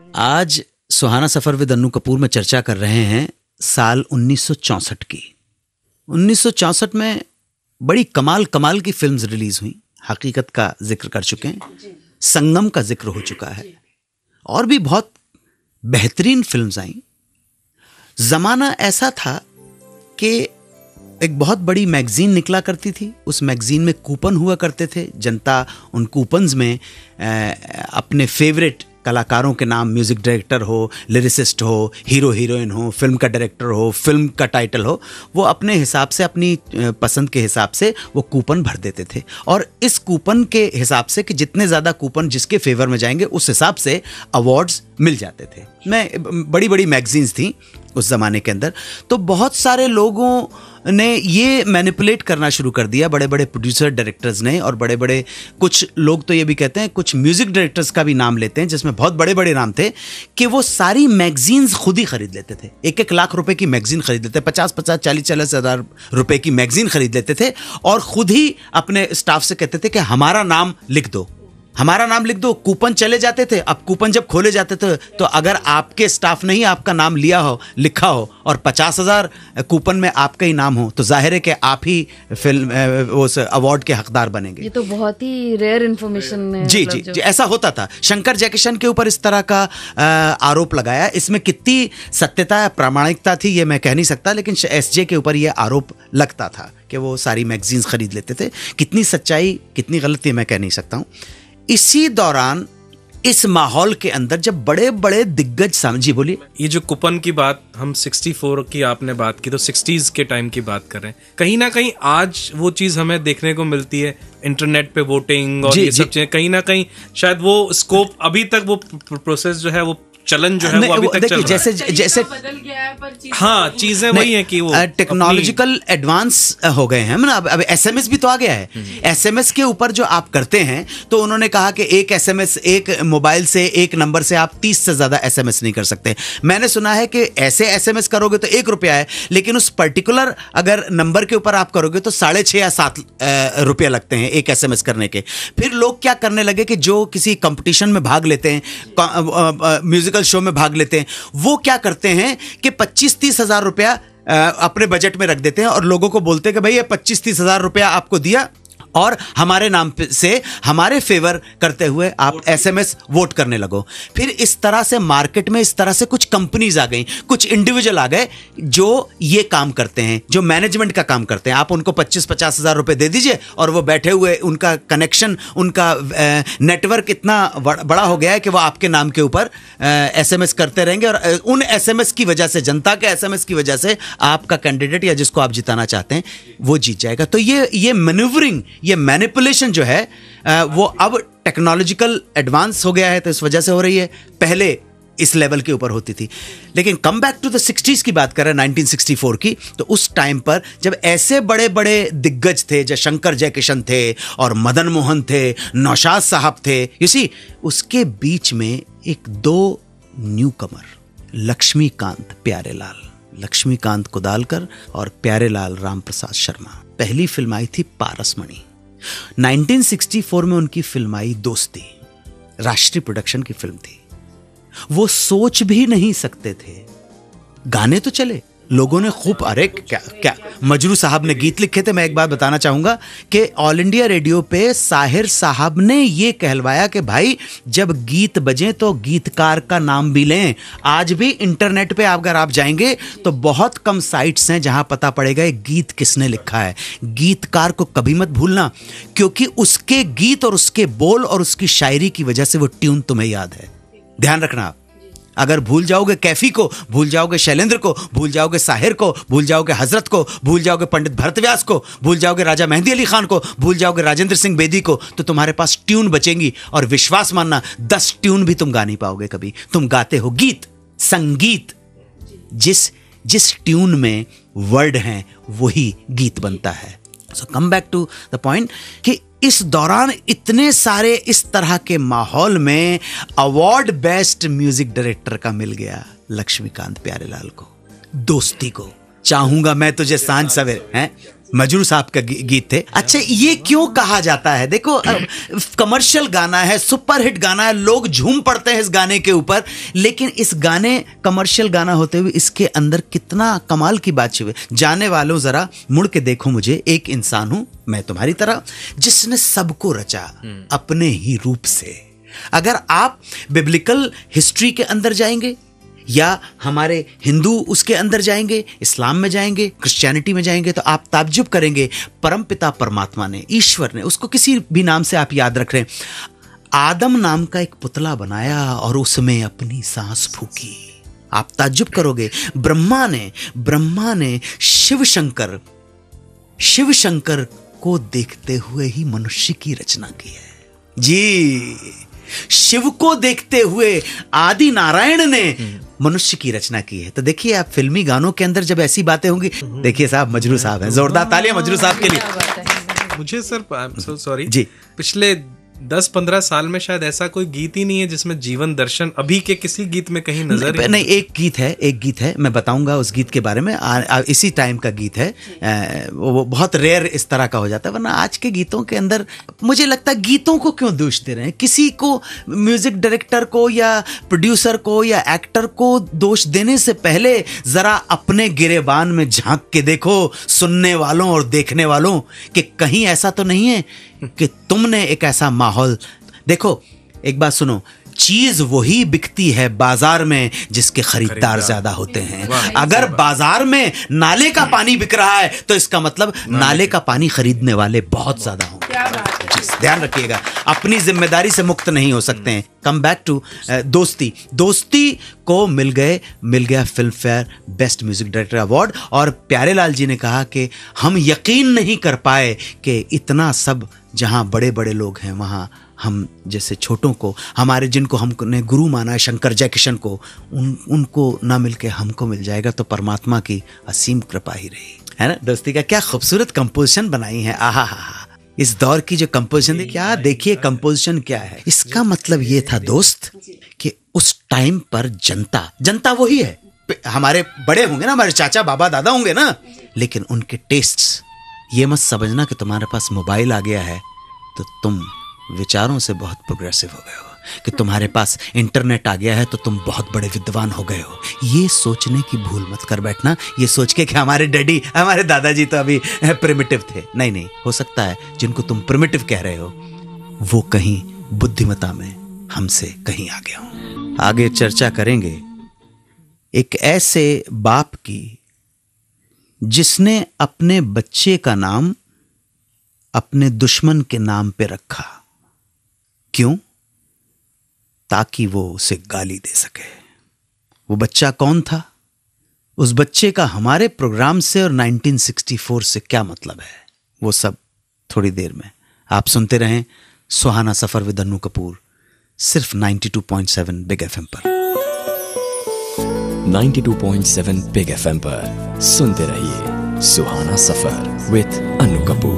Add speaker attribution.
Speaker 1: आज सुहाना सफर विद अन्नू कपूर में चर्चा कर रहे हैं साल 1964 की। 1964 में बड़ी कमाल कमाल की फिल्म्स रिलीज हुई। हकीकत का जिक्र कर चुके हैं, संगम का जिक्र हो चुका है, और भी बहुत बेहतरीन फिल्म्स आई। जमाना ऐसा था कि एक बहुत बड़ी मैगजीन निकला करती थी। उस मैगजीन में कूपन हुआ करते थे। जनता उन कूपन्स में अपने फेवरेट कलाकारों के नाम, म्यूजिक डायरेक्टर हो, लिरिसिस्ट हो, हीरो हीरोइन हो, फिल्म का डायरेक्टर हो, फिल्म का टाइटल हो, वो अपने हिसाब से, अपनी पसंद के हिसाब से वो कूपन भर देते थे। और इस कूपन के हिसाब से कि जितने ज़्यादा कूपन जिसके फेवर में जाएंगे उस हिसाब से अवार्ड्स मिल जाते थे। बड़ी बड़ी मैगजीन्स थी उस ज़माने के अंदर। तो बहुत सारे लोगों ने ये मैनिपुलेट करना शुरू कर दिया, बड़े बड़े प्रोड्यूसर डायरेक्टर्स ने, और बड़े बड़े कुछ लोग तो ये भी कहते हैं, कुछ म्यूजिक डायरेक्टर्स का भी नाम लेते हैं जिसमें बहुत बड़े बड़े नाम थे, कि वो सारी मैगजीन्स खुद ही खरीद लेते थे। 1-1 लाख रुपए की मैगजीन खरीद लेते, 50-50, 40-40 हज़ार रुपए की मैगजीन खरीद लेते थे, और खुद ही अपने स्टाफ से कहते थे कि हमारा नाम लिख दो, हमारा नाम लिख दो। कूपन चले जाते थे। अब कूपन जब खोले जाते थे तो अगर आपके स्टाफ ने ही आपका नाम लिया हो, लिखा हो, और 50,000 कूपन में आपका ही नाम हो, तो जाहिर है कि आप ही फिल्म उस अवार्ड के हकदार बनेंगे।
Speaker 2: ये तो बहुत ही रेयर इन्फॉर्मेशन है।
Speaker 1: जी जी जी, ऐसा होता था। शंकर जयकिशन के ऊपर इस तरह का आरोप लगाया। इसमें कितनी सत्यता, प्रामाणिकता थी ये मैं कह नहीं सकता, लेकिन एसजे के ऊपर यह आरोप लगता था कि वो सारी मैगजीन्स खरीद लेते थे। कितनी सच्चाई, कितनी गलती मैं कह नहीं सकता हूँ। इसी दौरान, इस माहौल के अंदर, जब बड़े बड़े दिग्गज, समझी, बोलिए।
Speaker 3: ये जो कूपन की बात, हम 64 की आपने बात की, तो 60s के टाइम की बात कर रहे हैं। कहीं ना कहीं आज वो चीज हमें देखने को मिलती है, इंटरनेट पे वोटिंग और ये सब चीजें। कहीं ना कहीं शायद वो स्कोप, अभी तक वो प्रोसेस जो है, वो चलन जो है वो अभी तक चल रहा है।
Speaker 1: जैसे
Speaker 2: बदल गया है, पर
Speaker 3: हाँ, चीजें वही है कि वो
Speaker 1: टेक्नोलॉजिकल एडवांस हो गए हैं ना। अब एसएमएस भी तो आ गया है। एसएमएस के ऊपर जो आप करते हैं, तो उन्होंने कहा कि एक एसएमएस, एक मोबाइल से, एक नंबर से आप 30 से ज्यादा एसएमएस नहीं कर सकते। मैंने सुना है कि ऐसे एसएमएस करोगे तो 1 रुपया है, लेकिन उस पर्टिकुलर अगर नंबर के ऊपर आप करोगे तो 6.5 या 7 रुपया लगते हैं एक एसएमएस करने के। फिर लोग क्या करने लगे कि जो किसी कंपटीशन में भाग लेते हैं, म्यूजिकल शो में भाग लेते हैं, वो क्या करते हैं कि 25-30 हज़ार रुपया अपने बजट में रख देते हैं, और लोगों को बोलते हैं कि भाई ये 25-30 हज़ार रुपया आपको दिया, और हमारे नाम से, हमारे फेवर करते हुए आप एसएमएस वोट करने लगो। फिर इस तरह से मार्केट में इस तरह से कुछ कंपनीज आ गई, कुछ इंडिविजुअल आ गए जो ये काम करते हैं, जो मैनेजमेंट का काम करते हैं। आप उनको 25-50 हज़ार रुपए दे दीजिए, और वो बैठे हुए, उनका कनेक्शन, उनका नेटवर्क इतना बड़ा हो गया है कि वो आपके नाम के ऊपर एसएमएस करते रहेंगे, और उन एसएमएस की वजह से, जनता के एसएमएस की वजह से आपका कैंडिडेट या जिसको आप जिताना चाहते हैं वो जीत जाएगा। तो ये मैन्यूवरिंग, ये मैनिपुलेशन जो है, वो अब टेक्नोलॉजिकल एडवांस हो गया है, तो इस वजह से हो रही है। पहले इस लेवल के ऊपर होती थी। लेकिन कम बैक टू द 60s की बात करें, 1964 की, तो उस टाइम पर जब ऐसे बड़े बड़े दिग्गज थे, जैसे शंकर जयकिशन थे, और मदन मोहन थे, नौशाद साहब थे, यू सी, उसके बीच में एक 2 न्यू कमर, लक्ष्मीकांत प्यारेलाल, लक्ष्मीकांत कुदालकर और प्यारेलाल रामप्रसाद शर्मा। पहली फिल्म आई थी पारसमणि। 1964 में उनकी फिल्म आई दोस्ती, राष्ट्रीय प्रोडक्शन की फिल्म थी। वो सोच भी नहीं सकते थे। गाने तो चले, लोगों ने खूब, अरे क्या मजरू साहब ने गीत लिखे थे। मैं एक बात बताना चाहूंगा कि ऑल इंडिया रेडियो पे साहिर साहब ने ये कहलवाया कि भाई जब गीत बजे तो गीतकार का नाम भी लें। आज भी इंटरनेट पे अगर आप जाएंगे तो बहुत कम साइट्स हैं जहां पता पड़ेगा ये गीत किसने लिखा है। गीतकार को कभी मत भूलना, क्योंकि उसके गीत और उसके बोल और उसकी शायरी की वजह से वो ट्यून तुम्हें याद है। ध्यान रखना आप। अगर भूल जाओगे कैफी को, भूल जाओगे शैलेंद्र को, भूल जाओगे साहिर को, भूल जाओगे हजरत को, भूल जाओगे पंडित भरतव्यास को, भूल जाओगे राजा मेहंदी अली खान को, भूल जाओगे राजेंद्र सिंह बेदी को, तो तुम्हारे पास ट्यून बचेंगी। और विश्वास मानना, 10 ट्यून भी तुम गा नहीं पाओगे कभी। तुम गाते हो गीत, संगीत। जिस ट्यून में वर्ड हैं वही गीत बनता है। So come back to the point कि इस दौरान इतने सारे इस तरह के माहौल में अवार्ड बेस्ट म्यूजिक डायरेक्टर का मिल गया लक्ष्मीकांत प्यारेलाल को। दोस्ती को, चाहूंगा मैं तुझे सांझ सवेरे, हैं मजरू साहब का गीत थे। अच्छा, ये क्यों कहा जाता है? देखो, कमर्शियल गाना है, सुपरहिट गाना है, लोग झूम पड़ते हैं इस गाने के ऊपर, लेकिन इस गाने कमर्शियल गाना होते हुए इसके अंदर कितना कमाल की बात छुपी। जाने वालों जरा मुड़ के देखो मुझे, एक इंसान हूं मैं तुम्हारी तरह, जिसने सबको रचा अपने ही रूप से। अगर आप बिब्लिकल हिस्ट्री के अंदर जाएंगे या हमारे हिंदू उसके अंदर जाएंगे, इस्लाम में जाएंगे, क्रिश्चियनिटी में जाएंगे, तो आप ताज्जुब करेंगे। परमपिता परमात्मा ने, ईश्वर ने, उसको किसी भी नाम से आप याद रख रहे हैं, आदम नाम का एक पुतला बनाया और उसमें अपनी सांस फूकी। आप ताज्जुब करोगे। ब्रह्मा ने शिव शंकर को देखते हुए ही मनुष्य की रचना की है जी। शिव को देखते हुए आदि नारायण ने मनुष्य की रचना की है। तो देखिए, आप फिल्मी गानों के अंदर जब ऐसी बातें होंगी, देखिए साहब, मजरू साहब हैं, जोरदार तालियां मजरू साहब के लिए।
Speaker 3: मुझे sir, I am so sorry
Speaker 1: ji,
Speaker 3: पिछले 10-15 साल में शायद ऐसा कोई गीत ही नहीं है जिसमें जीवन दर्शन अभी के किसी गीत में कहीं नजर
Speaker 1: नहीं। एक गीत है, मैं बताऊंगा उस गीत के बारे में। इसी टाइम का गीत है, वो बहुत रेयर इस तरह का हो जाता है, वरना आज के गीतों के अंदर मुझे लगता है गीतों को क्यों दोष दे रहे हैं? किसी को, म्यूजिक डायरेक्टर को या प्रोड्यूसर को या एक्टर को दोष देने से पहले जरा अपने गिरेबान में झांक के देखो, सुनने वालों और देखने वालों, कि कहीं ऐसा तो नहीं है कि तुमने एक ऐसा माहौल। देखो, एक बात सुनो, चीज वही बिकती है बाजार में जिसके खरीदार ज्यादा होते हैं। अगर बाजार में नाले का पानी बिक रहा है तो इसका मतलब नाले का पानी खरीदने वाले बहुत ज्यादा होंगे। ध्यान रखिएगा, अपनी जिम्मेदारी से मुक्त नहीं हो सकते हैं। कम बैक टू दोस्ती को मिल गया film fair best music director award. और प्यारेलाल जी ने कहा कि हम यकीन नहीं कर पाए कि इतना सब, जहां बड़े बड़े लोग हैं वहां हम जैसे छोटों को, हमारे जिनको हमने गुरु माना है, शंकर जयकिशन को, उनको ना मिलके हमको मिल जाएगा तो परमात्मा की असीम कृपा ही रही है ना। दोस्ती का क्या खूबसूरत कंपोजिशन बनाई है। आहा हा, इस दौर की जो कंपोजिशन, क्या देखिए कंपोजिशन क्या है। इसका मतलब ये था दोस्त कि उस टाइम पर जनता वही है। हमारे बड़े होंगे ना, हमारे चाचा बाबा दादा होंगे ना, लेकिन उनके टेस्ट्स, ये मत समझना कि तुम्हारे पास मोबाइल आ गया है तो तुम विचारों से बहुत प्रोग्रेसिव हो गए हो, कि तुम्हारे पास इंटरनेट आ गया है तो तुम बहुत बड़े विद्वान हो गए हो। ये सोचने की भूल मत कर बैठना, ये सोच के कि हमारे डैडी, हमारे दादाजी तो अभी प्रिमिटिव थे। नहीं, हो सकता है जिनको तुम प्रिमिटिव कह रहे हो वो कहीं बुद्धिमत्ता में हमसे कहीं आगे हो। आगे चर्चा करेंगे एक ऐसे बाप की जिसने अपने बच्चे का नाम अपने दुश्मन के नाम पे रखा। क्यों? ताकि वो उसे गाली दे सके। वो बच्चा कौन था? उस बच्चे का हमारे प्रोग्राम से और 1964 से क्या मतलब है, वो सब थोड़ी देर में। आप सुनते रहें सुहाना सफर विद अन्नू कपूर, सिर्फ 92.7 बिग एफएम पर।
Speaker 4: 92.7 बिग एफएम पर सुनते रहिए सुहाना सफर विद अन्नू कपूर।